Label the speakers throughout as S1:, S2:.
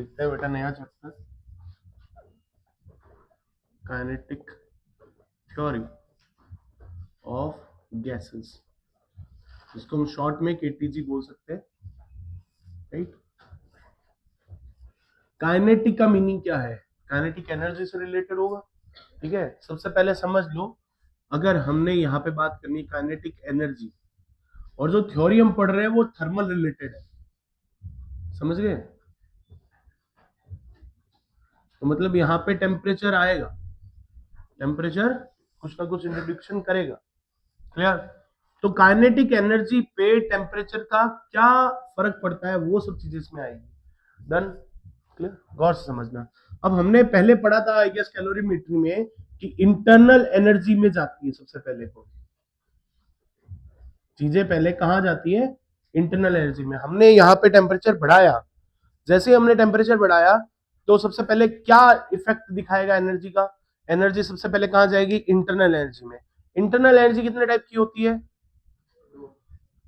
S1: देखते हैं बेटा नया chapter, kinetic theory of gases, जिसको हम शॉर्ट में केटीजी बोल सकते हैं, राइट। काइनेटिक का मीनिंग क्या है? काइनेटिक एनर्जी से रिलेटेड होगा, ठीक है। सबसे पहले समझ लो, अगर हमने यहाँ पे बात करनी काइनेटिक एनर्जी, और जो थ्योरी हम पढ़ रहे हैं वो थर्मल रिलेटेड है, समझ गए? तो मतलब यहाँ पे टेम्परेचर आएगा, टेम्परेचर कुछ ना कुछ इंट्रोडक्शन करेगा, क्लियर। तो काइनेटिक एनर्जी पे टेम्परेचर का क्या फर्क पड़ता है, वो सब चीजें इसमें आएगी। डन, क्लियर, गौर से समझना। अब हमने पहले पढ़ा था आई गेस कैलोरीमेट्री में कि इंटरनल एनर्जी में जाती है सबसे पहले, को चीजें पहले कहां जाती है? इंटरनल एनर्जी में। हमने यहाँ पे टेम्परेचर बढ़ाया, जैसे ही हमने टेम्परेचर बढ़ाया तो सबसे पहले क्या इफेक्ट दिखाएगा एनर्जी का? एनर्जी सबसे पहले कहां जाएगी? इंटरनल एनर्जी में। इंटरनल एनर्जी कितने टाइप की होती है?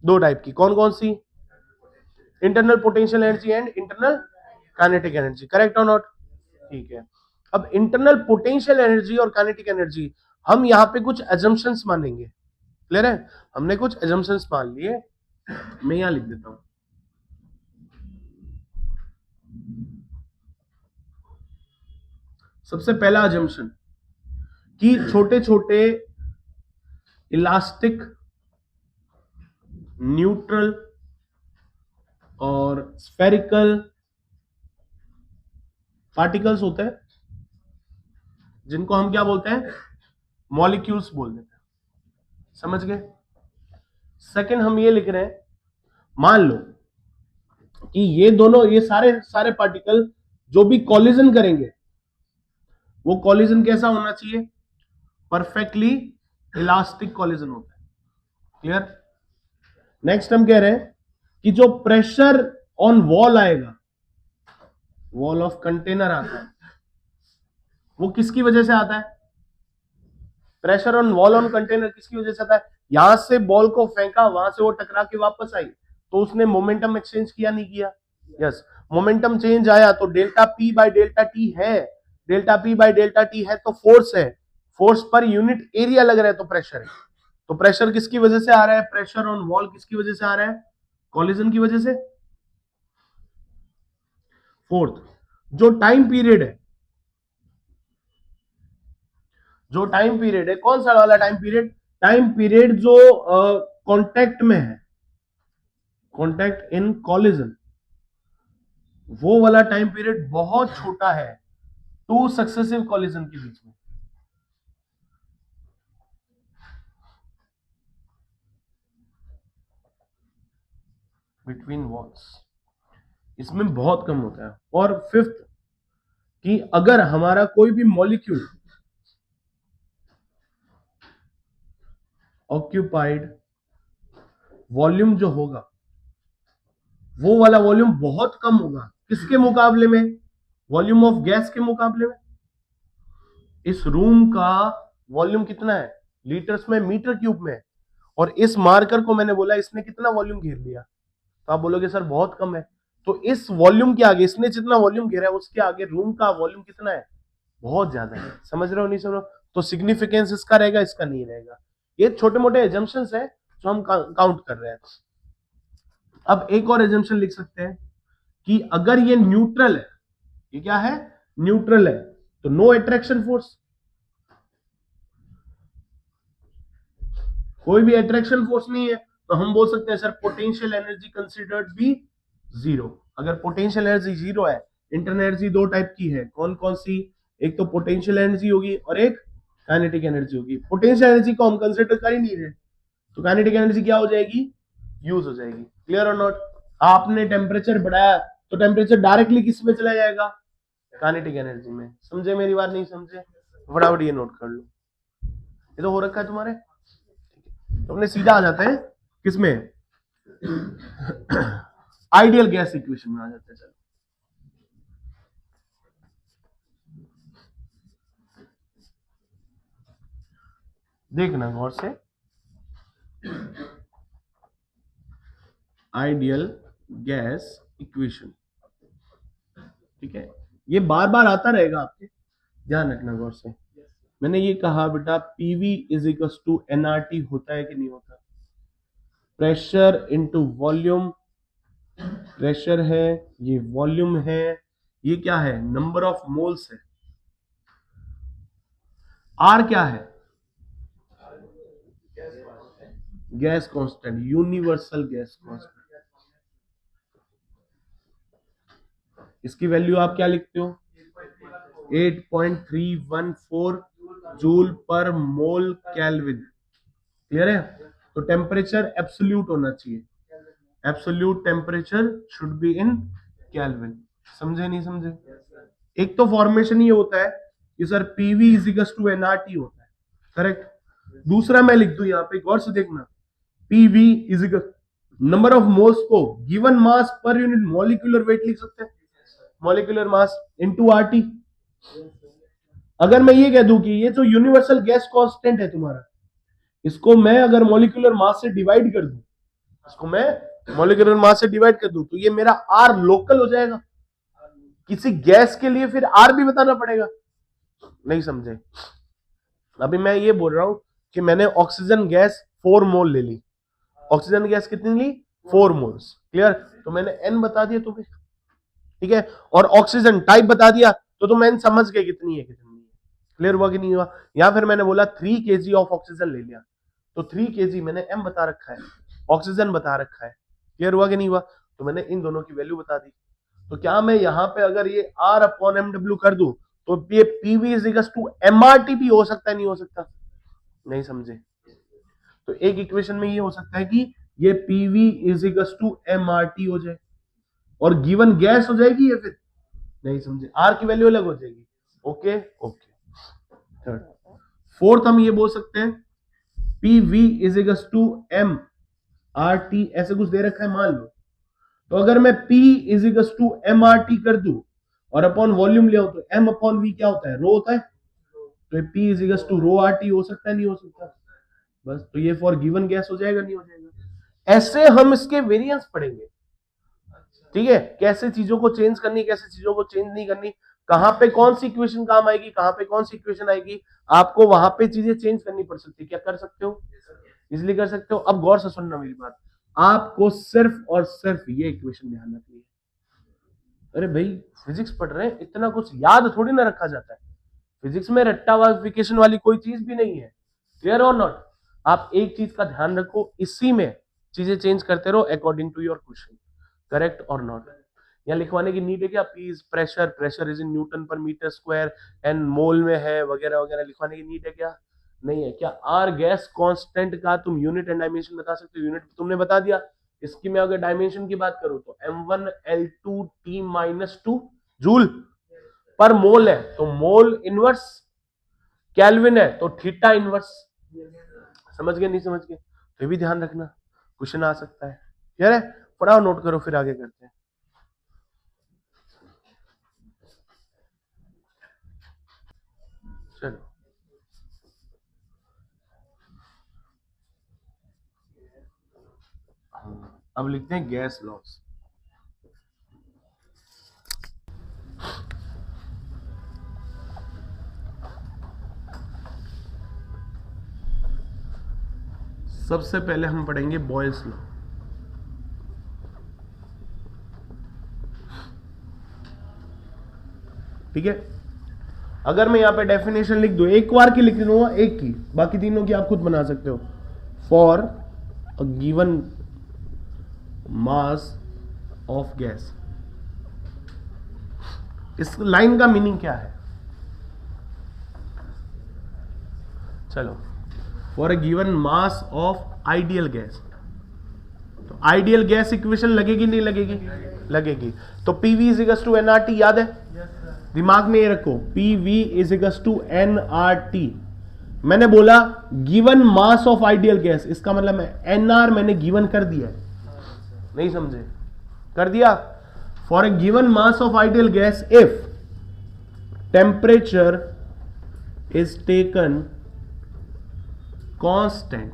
S1: दो टाइप की। कौन कौन सी? Internal potential energy and internal kinetic energy, correct और नॉट? ठीक है। अब इंटरनल पोटेंशियल एनर्जी और काइनेटिक एनर्जी, हम यहाँ पे कुछ एजम्पशंस मानेंगे, क्लियर है? हमने कुछ एजम्पशंस मान लिए, मैं यहां लिख देता हूं। सबसे पहला एजम्पशन कि छोटे छोटे इलास्टिक, न्यूट्रल और स्फेरिकल पार्टिकल्स होते हैं, जिनको हम क्या बोलते हैं? मॉलिक्यूल्स बोल देते हैं, समझ गए? सेकंड हम ये लिख रहे हैं, मान लो कि ये दोनों, ये सारे सारे पार्टिकल जो भी कॉलिजन करेंगे, वो कॉलिजन कैसा होना चाहिए? परफेक्टली इलास्टिक कॉलिजन होता है, क्लियर। नेक्स्ट हम कह रहे हैं कि जो प्रेशर ऑन वॉल आएगा, वॉल ऑफ कंटेनर आता है, वो किसकी वजह से आता है? Pressure on wall on container किसकी वजह से आता है? यहां से बॉल को फेंका, वहां से वो टकरा के वापस आई, तो उसने मोमेंटम एक्सचेंज किया, नहीं किया? यस, मोमेंटम चेंज आया, तो delta P by delta T है, delta P by delta T है, तो फोर्स है, फोर्स पर यूनिट एरिया लग रहा है, तो प्रेशर है। तो प्रेशर किसकी वजह से आ रहा है? प्रेशर ऑन वॉल किसकी वजह से आ रहा है? कॉलिजन की वजह से। फोर्थ, जो टाइम पीरियड है, जो टाइम पीरियड है, कौन सा वाला टाइम पीरियड? टाइम पीरियड जो कांटेक्ट में है, कांटेक्ट इन कॉलिजन, वो वाला टाइम पीरियड बहुत छोटा है टू सक्सेसिव कॉलिजन के बीच में, बिटवीन वॉल्स, इसमें बहुत कम होता है। और फिफ्थ, कि अगर हमारा कोई भी मॉलिक्यूल ऑक्यूपाइड वॉल्यूम जो होगा, वो वाला वॉल्यूम बहुत कम होगा, किसके मुकाबले में? वॉल्यूम ऑफ गैस के मुकाबले में। इस रूम का वॉल्यूम कितना है? लीटर्स में, मीटर क्यूब में। और इस मार्कर को मैंने बोला इसने कितना वॉल्यूम घेर लिया, तो आप बोलोगे सर बहुत कम है। तो इस वॉल्यूम के आगे, इसने जितना वॉल्यूम घेरा है उसके आगे रूम का वॉल्यूम कितना है? बहुत ज्यादा है। समझ रहे हो नहीं समझ रहे हो? तो सिग्निफिकेंस इसका रहेगा, इसका नहीं रहेगा। ये छोटे मोटे एजम्पशंस है जो हम काउंट कर रहे हैं। अब एक और एजम्पशन लिख सकते हैं कि अगर ये न्यूट्रल है, ये क्या है? न्यूट्रल है, तो नो अट्रैक्शन फोर्स, कोई भी अट्रैक्शन फोर्स नहीं है, तो हम बोल सकते हैं सर पोटेंशियल एनर्जी कंसिडर्ड भी जीरो। अगर पोटेंशियल एनर्जी जीरो है, इंटरनल एनर्जी दो टाइप की है, कौन कौन सी? एक तो पोटेंशियल एनर्जी होगी और एक काइनेटिक एनर्जी होगी। पोटेंशियल एनर्जी को हम कंसिडर कर ही नहीं रहे, तो काइनेटिक एनर्जी क्या हो जाएगी? यूज हो जाएगी, क्लियर और नॉट? आपने टेम्परेचर बढ़ाया तो टेम्परेचर डायरेक्टली किस में चला जाएगा? काइनेटिक एनर्जी में। समझे मेरी बात? नहीं समझे? फटाफट ये नोट कर लो, ये तो हो रखा है तुम्हारे। तो अपने सीधा आ जाते हैं किसमें? आइडियल गैस इक्वेशन में आ जाते हैं। चलो देखना गौर से, आइडियल गैस इक्वेशन, ठीक है, ये बार बार आता रहेगा आपके, ध्यान रखना गौर से। मैंने ये कहा बेटा PV is equal to NRT होता है कि नहीं होता, प्रेशर इनटू वॉल्यूम, प्रेशर है, ये वॉल्यूम है, ये क्या है, नंबर ऑफ मोल्स है, आर क्या है, gas constant, universal gas constant. इसकी वैल्यू आप क्या लिखते हो, 8.314 जूल पर मोल केल्विन। क्लियर है, तो टेम्परेचर एब्सोल्यूट होना चाहिए, absolute temperature should be in kelvin. समझे नहीं समझे? एक तो फॉर्मेशन ये होता है कि sir PV is equal to NRT होता है, करेक्ट। दूसरा मैं लिख दूं यहां पे, गौर से देखना, PV is equal number of moles को गिवन मास पर यूनिट मॉलिक्यूलर वेट लिख सकते हैं, मॉलिक्यूलर मास इनटू आरटी। अगर मैं ये कह दूं कि ये जो यूनिवर्सल गैस कांस्टेंट है तुम्हारा, इसको मैं अगर मॉलिक्यूलर मास से डिवाइड कर दूं, इसको मैं मॉलिक्यूलर मास से डिवाइड कर दूं, तो ये मेरा आर लोकल हो जाएगा। किसी गैस के लिए फिर आर भी बताना पड़ेगा, नहीं समझे? अभी मैं ये बोल रहा हूं कि मैंने ऑक्सीजन गैस 4 मोल ले ली, ऑक्सीजन गैस कितनी ली, 4 मोल्स, क्लियर। तो मैंने एन बता दिया तुम्हें, ठीक है, और ऑक्सीजन टाइप बता दिया, तो तुम एन समझ गए कितनी है कितनी है। क्लियर हुआ कि नहीं हुआ? या फिर मैंने बोला 3 kg ऑफ ऑक्सीजन ले लिया, तो 3 kg मैंने एम बता रखा है, ऑक्सीजन बता रखा है। क्लियर हुआ कि नहीं हुआ? तो मैंने इन दोनों की वैल्यू बता दी। तो क्या मैं यहां पे अगर ये R अपॉन MW कर दूं, तो ये PV is equal to MRT भी हो सकता है, नहीं हो सकता? नहीं समझे? तो एक इक्वेशन में ये हो सकता है कि ये PV is equal to MRT हो जाए, और गिवन गैस हो जाएगी ये, फिर नहीं समझे, आर की वैल्यू अलग हो जाएगी। Okay okay. थर्ड, फोर्थ हम ये बोल सकते हैं PV is equal to M R T, ऐसे कुछ दे रखा है मान लो। तो अगर मैं P is equal to M R T कर दूं और अपॉन वॉल्यूम ले, तो M अपॉन V क्या होता है, रो होता है। तो P is equal to rho R T हो सकता है, नहीं हो सकता? बस, तो ये फॉर गिवन गैस हो जाएगा, नहीं हो जाएगा? ऐसे हम इसके वेरिएंस पढ़ेंगे, ठीक है, कैसे चीजों को चेंज करनी, कैसे चीजों को चेंज नहीं करनी, कहां पे कौन सी इक्वेशन काम आएगी, कहां पे कौन सी इक्वेशन आएगी, आपको वहां पे चीजें चेंज करनी पड़ सकती है। क्या कर सकते हो, इसलिए कर सकते हो। अब गौर से सुनना मेरी बात, आपको सिर्फ और सिर्फ ये इक्वेशन ध्यान रखनी है। अरे भाई फिजिक्स पढ़ रहे हैं, इतना कुछ याद थोड़ी ना रखा जाता है, फिजिक्स में रट्टावाफिकेशन वाली कोई चीज भी नहीं है। क्लियर और नॉट? आप एक चीज का ध्यान रखो, इसी में चीजें चेंज करते रहो according to your question, correct और नॉट। यहाँ लिखवाने की नीड है क्या, P is pressure, pressure is in newton per metre square and mole में है, वगैरह वगैरह लिखवाने की नीड है क्या, नहीं है। क्या आर गैस कांस्टेंट का तुम यूनिट एंड डायमेंशन बता सकते हो, यूनिट तुमने बता दिया। इसकी मैं अगर डायमेंशन की बात करूं तो m1L2T-2 जूल पर मोल है, तो मोल इनवर्स, केल्विन है तो थीटा इनवर्स। समझ गए नहीं समझ गए? तो भी ध्यान रखना, क्वेश्चन आ सकता है। क्लियर है? पढ़ाओ, नोट करो, फिर आगे करते हैं। चलो अब लिखते हैं गैस लॉस। सबसे पहले हम पढ़ेंगे बॉयल्स लॉ। ठीक है, अगर मैं यहां पे डेफिनेशन लिख दूं, एक बार की लिख दूंगा, एक की, बाकी तीनों की आप खुद बना सकते हो। For a given mass of gas, इस लाइन का मीनिंग क्या है? चलो, for a given mass of ideal gas, तो आइडियल गैस इक्वेशन लगेगी नहीं लगेगी? लगेगी। तो PV is equal to NRT, याद है? दिमाग में ये रखो, PV is equal to NRT. मैंने बोला given mass of ideal gas, इसका मतलब एनआर मैंने गिवन कर दिया है, नहीं समझे? कर दिया। For a given mass of ideal gas if temperature is taken constant,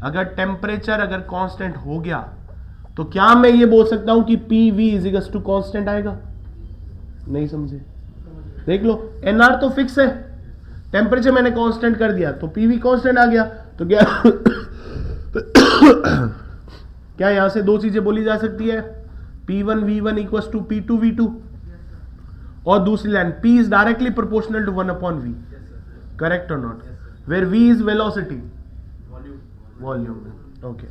S1: अगर टेम्परेचर अगर कांस्टेंट हो गया, तो क्या मैं ये बोल सकता हूं कि P V is equal to constant आएगा? नहीं समझे? देख लो, एनआर तो फिक्स है, टेम्परेचर मैंने कांस्टेंट कर दिया तो पीवी कांस्टेंट आ गया। तो क्या क्या यहां से दो चीजें बोली जा सकती है, P1 V1 equal to P2 V2, और दूसरी line P is directly proportional to 1/V, correct और not? Where V is velocity, volume. Okay,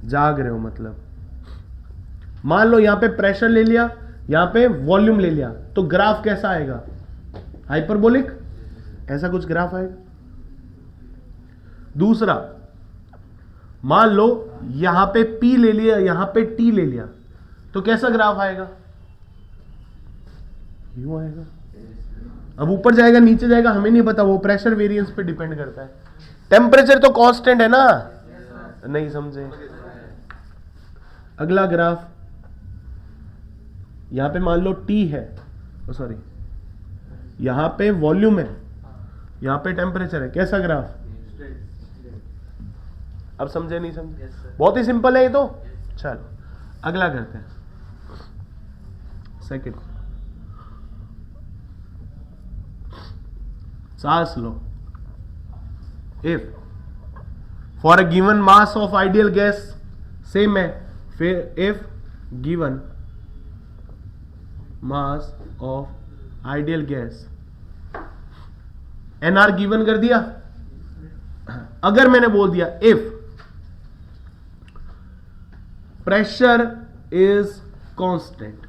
S1: जाग रहे हो मतलब? मान लो यहां पे प्रेशर ले लिया, यहां पे वॉल्यूम ले लिया, तो ग्राफ कैसा आएगा? हाइपरबोलिक, ऐसा कुछ ग्राफ आएगा। दूसरा, मान लो यहां पे P ले लिया, यहां पे T ले लिया, तो कैसा ग्राफ आएगा? यूं आएगा। अब ऊपर जाएगा नीचे जाएगा हमें नहीं पता, वो प्रेशर वेरिएंस पे डिपेंड करता है। टेम्परेचर तो कांस्टेंट है ना, नहीं समझे? अगला ग्राफ, यहां पे मान लो T है, सॉरी यहां पे वॉल्यूम है, यहां पे टेम्परेचर है, कैसा ग्राफ? अब समझे नहीं समझे? बहुत ही सिंपल है ये तो। चलो अगला करते हैं, सेकंड, सांस लो। If for a given mass of ideal gas, same है, फिर if given mass of ideal gas, NR given कर दिया। अगर मैंने बोल दिया इफ प्रेशर इज कांस्टेंट,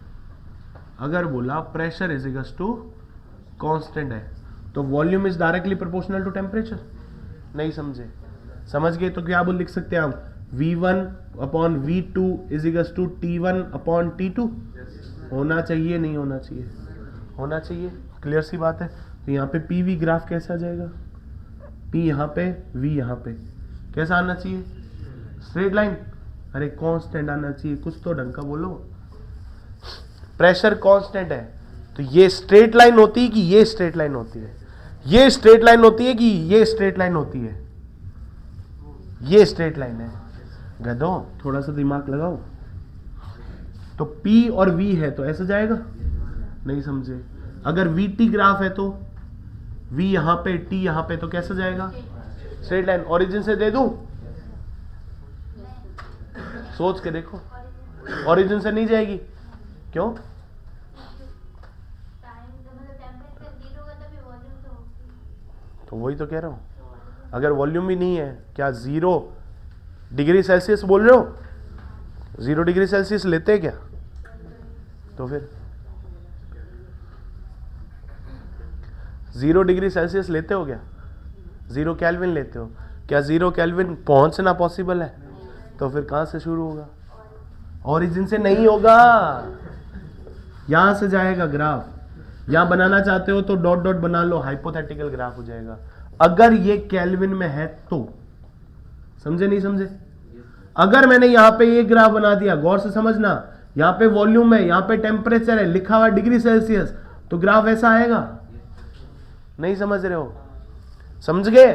S1: अगर बोला pressure is equal to constant है, तो volume is directly proportional to temperature, नहीं समझे? समझ गए? तो क्या बोल लिख सकते हैं हम, V1 upon V2 is equal to T1 upon T2। होना चाहिए, नहीं होना चाहिए? होना चाहिए, क्लियर सी बात है। तो यहाँ पे PV ग्राफ कैसा आ जाएगा? P यहाँ पे, V यहाँ पे, कैसा आना चाहिए? Straight line. अरे कांस्टेंट आना चाहिए, कुछ तो ढंग का बोलो। प्रेशर कांस्टेंट है तो ये स्ट्रेट लाइन होती है कि ये स्ट्रेट लाइन होती है? ये स्ट्रेट लाइन होती है कि ये स्ट्रेट लाइन होती है? ये स्ट्रेट लाइन है। गधो, थोड़ा सा दिमाग लगाओ। तो P और V है तो ऐसा जाएगा, नहीं समझे? अगर VT ग्राफ है तो V यहां पे, T यहां पे, तो कैसा जाएगा? Straight line. ओरिजिन से दे दूं? सोच के देखो, ओरिजिन से नहीं जाएगी, क्यों? तो वही तो कह रहा हूं, अगर वॉल्यूम भी नहीं है, क्या 0 डिग्री सेल्सियस बोल रहे हो? 0 डिग्री सेल्सियस लेते हैं क्या? तो फिर 0 डिग्री सेल्सियस लेते हो क्या? 0 केल्विन लेते हो क्या? 0 केल्विन पहुंचना पॉसिबल है? तो फिर कहां से शुरू होगा? ओरिजिन से नहीं होगा, यहां से जाएगा ग्राफ। यहां बनाना चाहते हो तो डॉट डॉट बना लो, हाइपोथेटिकल ग्राफ हो जाएगा। अगर ये केल्विन में है तो, समझे नहीं समझे? अगर मैंने यहां पे ये ग्राफ बना दिया, गौर से समझना, यहां पे वॉल्यूम है, यहां पे टेम्परेचर है, लिखा हुआ डिग्री सेल्सियस, तो ग्राफ ऐसा आएगा? नहीं समझ रहे हो? समझ गए?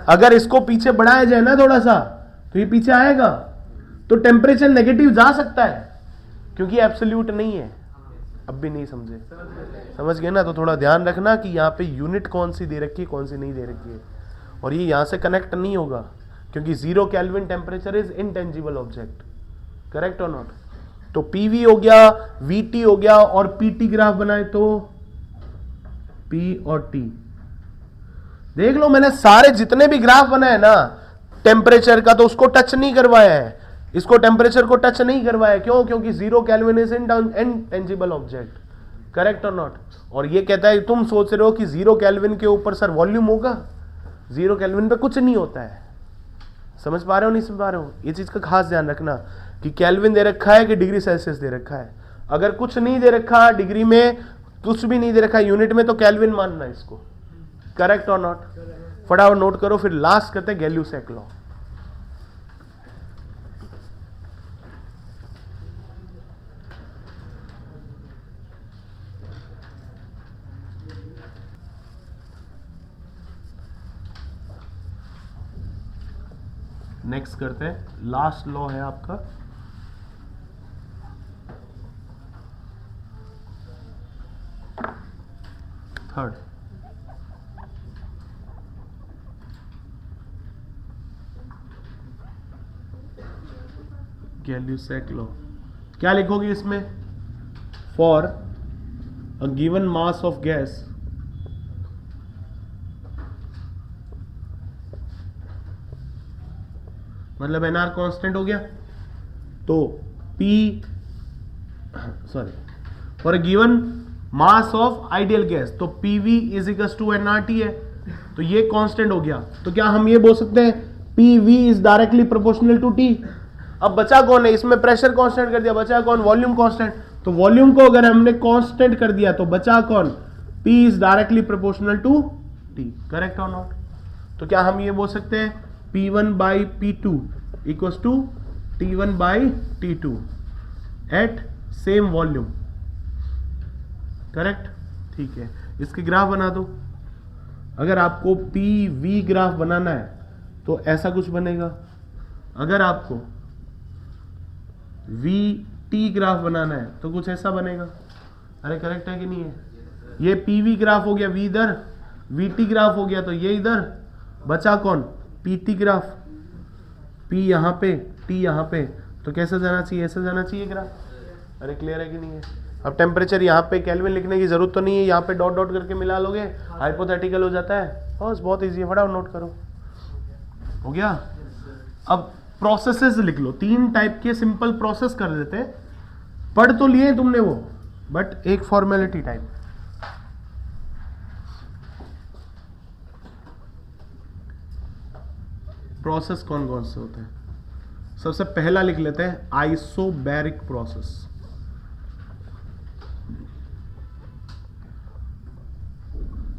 S1: अगर इसको पीछे बढ़ाया जाए ना थोड़ा सा, तो ये पीछे आएगा। तो टेम्परेचर नेगेटिव जा सकता है क्योंकि एब्सोल्यूट नहीं है। अब भी नहीं समझे? समझ गए ना? तो थोड़ा ध्यान रखना कि यहाँ पे यूनिट कौन सी दे रखी है, कौन सी नहीं दे रखी है, और ये यहां से कनेक्ट नहीं होगा क्योंकि 0 kelvin temperature is intangible object, correct और नॉट? तो PV हो गया, VT हो गया, और PT ग्राफ बनाए तो P और T। देख लो, मैंने सारे जितने भी ग्राफ बनाए ना टेम्परेचर का, तो उसको टच नहीं करवाया है, इसको टेम्परेचर को टच नहीं करवाया। क्यों? क्योंकि 0 kelvin is intangible object, correct और नॉट? और ये कहता है, तुम सोच रहे हो कि 0 केल्विन के ऊपर सर वॉल्यूम होगा? 0 केल्विन पे कुछ नहीं होता है। समझ पा रहे हो नहीं समझ पा रहे हो? ये चीज का खास ध्यान रखना कि केल्विन दे रखा है कि डिग्री सेल्सियस दे रखा है। अगर कुछ नहीं दे रखा डिग्री में, कुछ भी नहीं दे रखा यूनिट में, तो केल्विन मानना इसको, करेक्ट और नॉट? फटाफट नोट करो, फिर लास्ट करते हैं गैल्यूसेक लॉ। नेक्स्ट करते हैं, लास्ट लॉ है आपका थर्ड, गैल्यूसेक लॉ क्या लिखोगे इसमें? For a given mass of gas मतलब एनआर कांस्टेंट हो गया, तो P sorry for a given mass of ideal gas तो PV is equal to nRT है, तो ये कांस्टेंट हो गया। तो क्या हम ये बोल सकते हैं PV is directly proportional to T? अब बचा कौन है इसमें? प्रेशर कांस्टेंट कर दिया, बचा कौन? Volume constant. तो वॉल्यूम को अगर हमने कांस्टेंट कर दिया तो बचा कौन? P is directly proportional to T। Correct और नॉट? तो क्या हम ये बोल सकते हैं P1 by P2 equal to T1 by T2 at same volume? Correct, ठीक है। इसके ग्राफ बना दो। अगर आपको PV ग्राफ बनाना है तो ऐसा कुछ बनेगा, अगर आपको VT ग्राफ बनाना है तो कुछ ऐसा बनेगा। अरे करेक्ट है कि नहीं है? ये PV ग्राफ हो गया, V इधर, VT ग्राफ हो गया तो ये इधर, बचा कौन? PT ग्राफ, P यहाँ पे, T यहाँ पे, तो कैसे जाना चाहिए? ऐसे जाना चाहिए ग्राफ। अरे क्लियर है कि नहीं है? अब टेम्परेचर यहाँ पे केल्विन लिखने की जरूरत तो नहीं है, यहाँ पे डॉट डॉट करके मिला लोगे, हाइपोथेटिकल हो जाता है। बस बहुत इजी है, फटाफट नोट करो। हो गया? अब प्रोसेसेस लिख लो, 3 टाइप के सिंपल प्रोसेस कर देते हैं। पढ़ तो लिए तुमने वो, बट एक फॉर्मेलिटी टाइप। प्रोसेस कौन कौन से होते हैं? सबसे पहला लिख लेते हैं आइसोबैरिक प्रोसेस।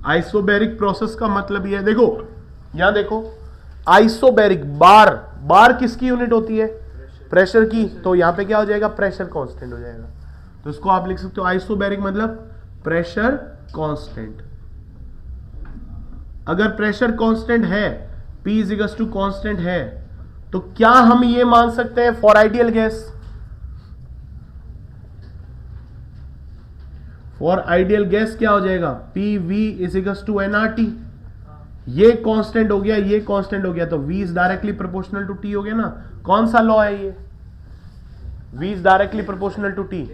S1: आइसोबैरिक प्रोसेस का मतलब ये है, देखो यहां देखो, आइसोबैरिक, बार, बार किसकी यूनिट होती है? प्रेशर की। तो यहां पे क्या हो जाएगा? प्रेशर कांस्टेंट हो जाएगा। तो इसको आप लिख सकते हो आइसोबैरिक मतलब प्रेशर कांस्टेंट। अगर प्रेशर कांस्टेंट है, P is equal to constant है, तो क्या हम ये मान सकते हैं for ideal gas? For ideal gas क्या हो जाएगा? PV is equal to nRT। ये कांस्टेंट हो गया, ये कांस्टेंट हो गया, तो V is directly proportional to T हो गया ना। कौन सा लॉ है ये? V is directly proportional to T,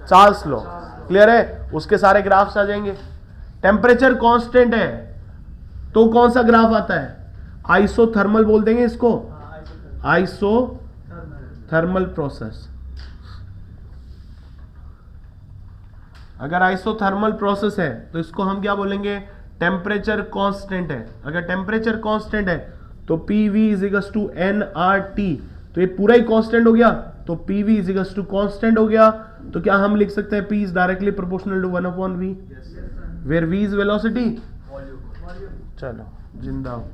S1: Charles law. Clear है? उसके सारे ग्राफ्स आ जाएंगे। टेम्परेचर कांस्टेंट है तो कौन सा ग्राफ आता है? आइसोथर्मल बोल देंगे इसको, आइसोथर्मल प्रोसेस। अगर आइसोथर्मल प्रोसेस है तो इसको हम क्या बोलेंगे? टेम्परेचर कांस्टेंट है। अगर टेम्परेचर कांस्टेंट है तो PV is equal to nRT, तो ये पूरा ही कांस्टेंट हो गया, तो PV is equal to constant हो गया। तो क्या हम लिख सकते हैं P is directly proportional to 1/V, where V is velocity. चलो जिंदा हो।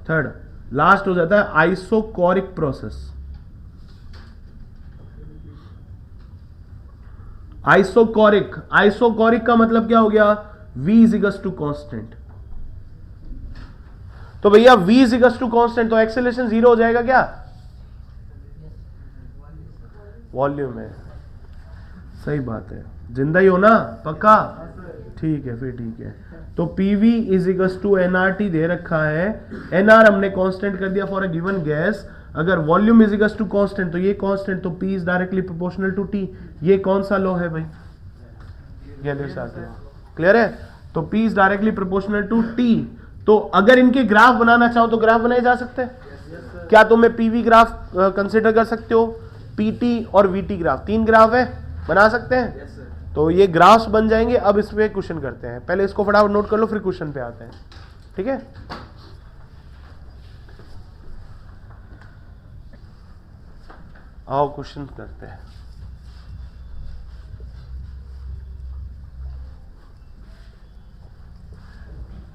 S1: थर्ड, लास्ट हो जाता है आइसोकोरिक प्रोसेस। आइसोकोरिक, आइसोकोरिक का मतलब क्या हो गया? V is equal to constant. तो भैया V is equal to constant, तो एक्सेलरेशन 0 हो जाएगा क्या? वॉल्यूम है, सही बात है। जिंदा ही हो ना? पक्का? ठीक है, फिर ठीक है। तो PV is equal to nRT दे रखा है, nR हमने कांस्टेंट कर दिया फॉर अ गिवन गैस। अगर volume is equal to constant तो ये कांस्टेंट, तो P is directly proportional to T। ये कौन सा लॉ है भाई? क्लियर है? तो P is directly proportional to T। तो अगर इनके ग्राफ बनाना चाहो तो ग्राफ बनाए जा सकते हैं। क्या तुम्हें PV ग्राफ कंसिडर कर सकते हो? PT और VT ग्राफ, 3 ग्राफ है, बना सकते हैं। तो ये ग्राफ्स बन जाएंगे। अब इस पे क्वेश्चन करते हैं। पहले इसको फटाफट नोट कर लो, फिर क्वेश्चन पे आते हैं। ठीक है? आओ क्वेश्चन करते हैं।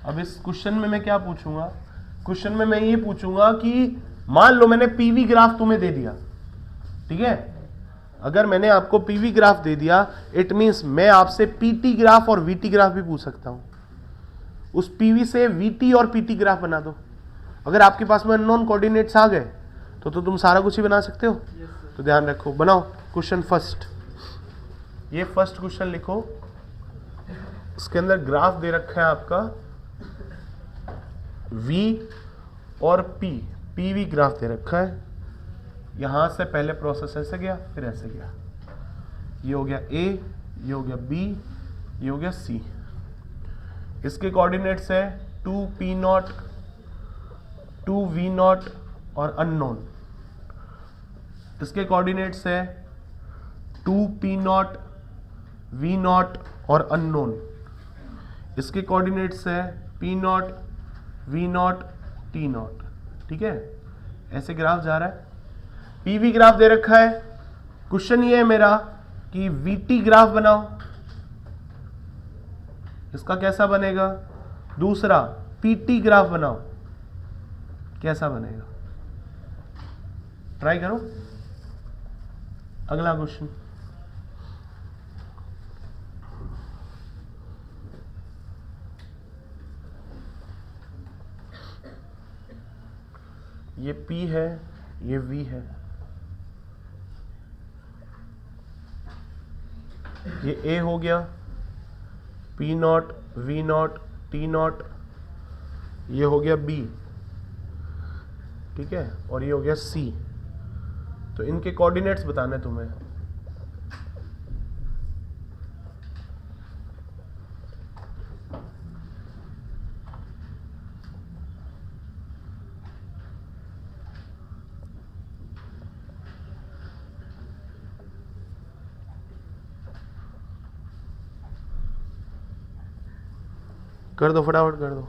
S1: अब इस क्वेश्चन में मैं क्या पूछूंगा? क्वेश्चन में मैं ये पूछूंगा कि मान लो मैंने PV ग्राफ तुम्हें दे दिया, ठीक है? अगर मैंने आपको PV ग्राफ दे दिया, इट मींस मैं आपसे PT ग्राफ और VT ग्राफ भी पूछ सकता हूं। उस PV से VT और PT ग्राफ बना दो। अगर आपके पास में अननोन कोऑर्डिनेट्स आ गए तो तुम सारा कुछ ही बना सकते हो। तो ध्यान रखो, बनाओ क्वेश्चन फर्स्ट। ये फर्स्ट क्वेश्चन लिखो। इसके अंदर ग्राफ दे रखा है आपका V और P भी ग्राफ दे रखा है। यहां से पहले प्रोसेस ऐसे गया, फिर ऐसे गया, ये हो गया A, ये हो गया B, ये हो गया C। इसके कोऑर्डिनेट्स है 2P0, 2V0 और अननोन। इसके कोऑर्डिनेट्स है 2P0, V0 और अननोन। इसके कोऑर्डिनेट्स है P0, V0, T0। ठीक है, ऐसे ग्राफ जा रहा है। PV ग्राफ दे रखा है। क्वेश्चन ये है मेरा कि VT ग्राफ बनाओ, इसका कैसा बनेगा। दूसरा PT ग्राफ बनाओ, कैसा बनेगा, ट्राई करो। अगला क्वेश्चन, ये P है, ये V है, ये A हो गया, P0, V0, T0, ये हो गया B, ठीक है, और ये हो गया C। तो इनके कोऑर्डिनेट्स बताने तुम्हें। कर दो, फटाफट कर दो।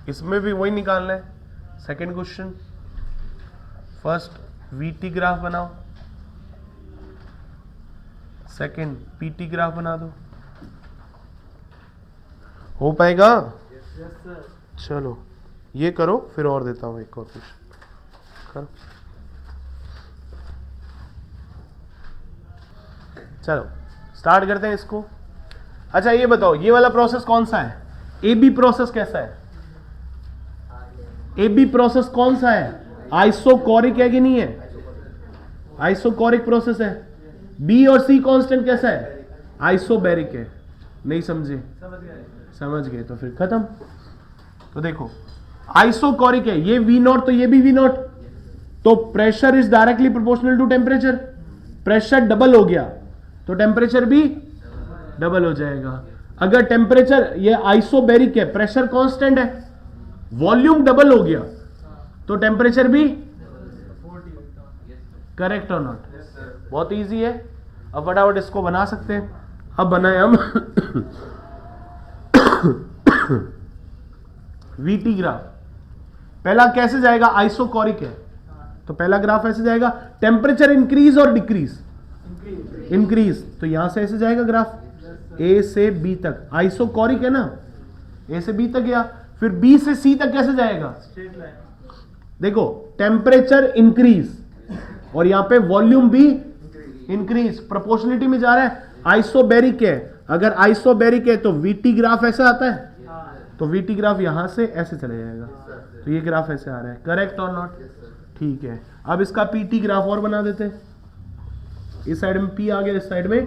S1: इसमें भी वही निकालना है। Second question, first VT graph बनाओ, सेकंड PT ग्राफ बना दो। हो पाएगा? चलो ये करो, फिर और देता हूं एक और क्वेश्चन। करो, चलो स्टार्ट करते हैं इसको। अच्छा ये बताओ, ये वाला प्रोसेस कौन सा है? AB प्रोसेस कैसा है? AB प्रोसेस कौन सा है? आइसोकोरिक है कि नहीं है? आइसोकोरिक प्रोसेस है। B और C कांस्टेंट कैसा है? आइसोबैरिक है। नहीं समझे? समझ गए तो फिर खत्म। तो देखो आइसोकोरिक है, ये V0 तो ये भी V0, तो pressure is directly proportional to temperature. Pressure double हो गया तो टेम्परेचर भी डबल हो जाएगा। अगर टेम्परेचर, ये आइसोबैरिक है, प्रेशर कांस्टेंट है, वॉल्यूम डबल हो गया तो टेम्परेचर भी, करेक्ट और नॉट? बहुत इजी है। अब फटाफट इसको बना सकते हैं। अब बनाए हम VT ग्राफ। पहला कैसे जाएगा? आइसोकोरिक है तो पहला ग्राफ ऐसे जाएगा, टेम्परेचर इंक्रीज और डिक्रीज, इंक्रीज, तो यहां से ऐसे जाएगा ग्राफ A से B तक। आइसोकोरिक है ना, A से B तक गया, फिर B से C तक कैसे जाएगा? देखो टेम्परेचर इंक्रीज और यहां पे वॉल्यूम भी इंक्रीज, प्रोपोर्शनलिटी में जा रहा है। आइसोबैरिक है, अगर आइसोबैरिक है तो VT ग्राफ ऐसा आता है, तो VT ग्राफ यहां से ऐसे चले जाएगा, तो ये ग्राफ ऐसे आ रहा है। करेक्ट और नॉट? ठीक है। अब इसका PT ग्राफ और बना देते हैं। इस साइड में P आ गया, इस साइड में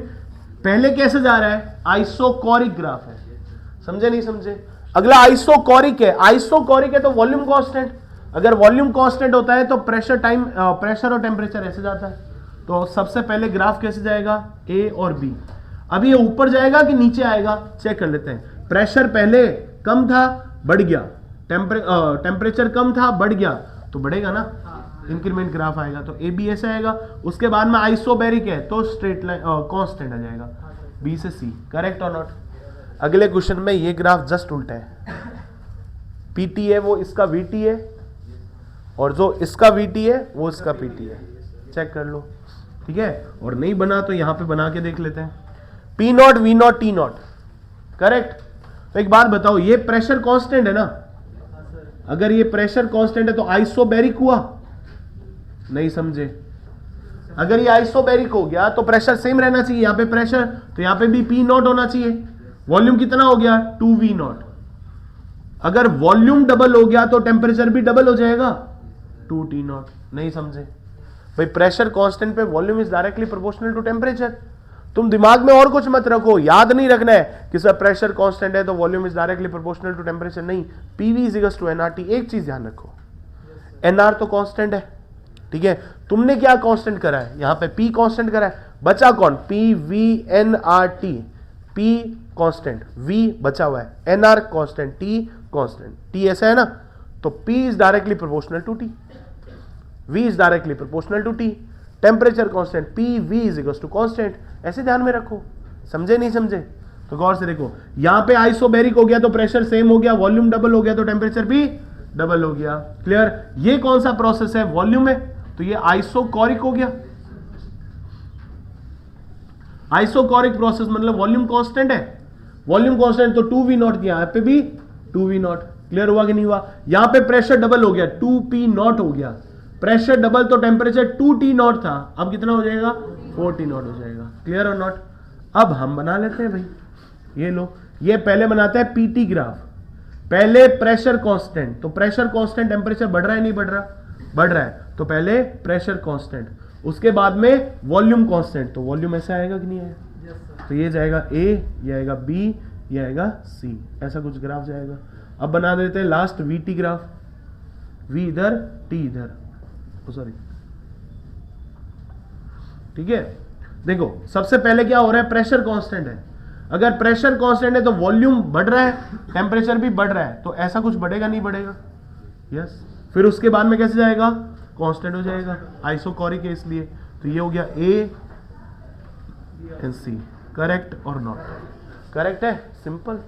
S1: पहले कैसे जा रहा है? आइसोकोरिक ग्राफ है। समझे नहीं समझे? अगला आइसोकोरिक है। आइसोकोरिक है तो वॉल्यूम कांस्टेंट, अगर वॉल्यूम कांस्टेंट होता है तो प्रेशर टाइम, प्रेशर और टेम्परेचर ऐसे जाता है। तो सबसे पहले ग्राफ कैसे जाएगा? A और B। अब ये ऊपर जाएगा कि नीचे आएगा, चेक कर लेते हैं। प्रेशर पहले कम था, बढ़ गया, टेम्परेचर कम था, बढ़ गया, तो बढ़ेगा ना, इंक्रीमेंट ग्राफ आएगा। तो AB ऐसे आएगा। उसके बाद में आइसोबैरिक है तो स्ट्रेट लाइन कांस्टेंट आ जाएगा, B से C। करेक्ट और नॉट? अगले क्वेश्चन में ये ग्राफ जस्ट उल्टा है। PT है वो इसका VT है, और जो इसका VT है वो इसका PT है। चेक कर लो, ठीक है। और नहीं बना तो यहां पे बना के देख लेते हैं। P0, V0, T0, correct. तो एक बात बताओ, ये प्रेशर कांस्टेंट है ना, अगर ये प्रेशर कांस्टेंट है तो आइसोबैरिक हुआ? नहीं समझे? अगर ये आइसोबैरिक हो गया तो प्रेशर सेम रहना चाहिए, यहां पे प्रेशर, तो यहां पे भी P0 होना चाहिए। वॉल्यूम कितना हो गया? 2V0। अगर वॉल्यूम डबल हो गया तो टेम्परेचर भी डबल हो जाएगा, 2T0। नहीं समझे? भाई प्रेशर कांस्टेंट पे volume is directly proportional to temperature, तुम दिमाग में और कुछ मत रखो, याद नहीं रखना है कि सर प्रेशर कांस्टेंट है तो volume is directly proportional to temperature, नहीं, PV is equals to NRT. एक चीज ध्यान रखो, एनआर तो कांस्टेंट है, ठीक है, तुमने क्या कांस्टेंट करा है, यहां पे पी कांस्टेंट करा है, बचा कौन, P V N R T, P constant, V बचा हुआ है, NR constant, T constant, T ऐसा है ना, तो P is directly proportional to T, V is directly proportional to T, temperature constant P V is equals to constant, ऐसे ध्यान में रखो। समझे नहीं समझे? तो गौर से देखो, यहां पे आइसोबैरिक हो गया तो प्रेशर सेम हो गया, वॉल्यूम डबल हो गया तो टेम्परेचर भी डबल हो गया। क्लियर? ये कौन सा प्रोसेस है, वॉल्यूम है, तो ये आइसोकोरिक हो गया। आइसोकोरिक प्रोसेस मतलब वॉल्यूम कांस्टेंट है, वॉल्यूम कांस्टेंट तो 2v0 दिया, यहां पे भी 2v0। क्लियर हुआ कि नहीं हुआ? यहां पे प्रेशर डबल हो गया, 2p0 हो गया, प्रेशर डबल तो टेम्परेचर 2t0 था, अब कितना हो जाएगा, 4t0 हो जाएगा। क्लियर और नॉट? अब हम बना लेते हैं भाई, ये लो, ये पहले बनाते हैं पीटी ग्राफ। पहले प्रेशर कांस्टेंट, तो प्रेशर कांस्टेंट टेम्परेचर बढ़ रहा है नहीं बढ़ रहा, बढ़ रहा है, तो पहले प्रेशर कांस्टेंट, उसके बाद में वॉल्यूम कांस्टेंट, तो वॉल्यूम ऐसा आएगा कि नहीं आएगा, तो ये जाएगा ए, ये आएगा बी, ये आएगा सी, ऐसा कुछ ग्राफ जाएगा। अब बना देते हैं लास्ट वीटी ग्राफ, वी इधर टी इधर, सॉरी, ठीक है। देखो सबसे पहले क्या हो रहा है, प्रेशर कांस्टेंट है, अगर प्रेशर कांस्टेंट है तो वॉल्यूम बढ़ रहा है, टेम्परेचर भी बढ़ रहा है, तो ऐसा कुछ बढ़ेगा नहीं बढ़ेगा, यस। फिर उसके बाद में कैसे जाएगा, कांस्टेंट हो जाएगा, आइसोकोरिक है इसलिए, तो ये हो गया ए एंड सी। करेक्ट और नॉट? करेक्ट है, सिंपल।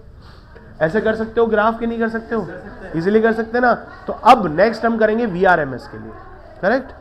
S1: ऐसे कर सकते हो ग्राफ के नहीं कर सकते हो, इजीली कर सकते ना। तो अब नेक्स्ट हम करेंगे वीआरएमएस के लिए, करेक्ट।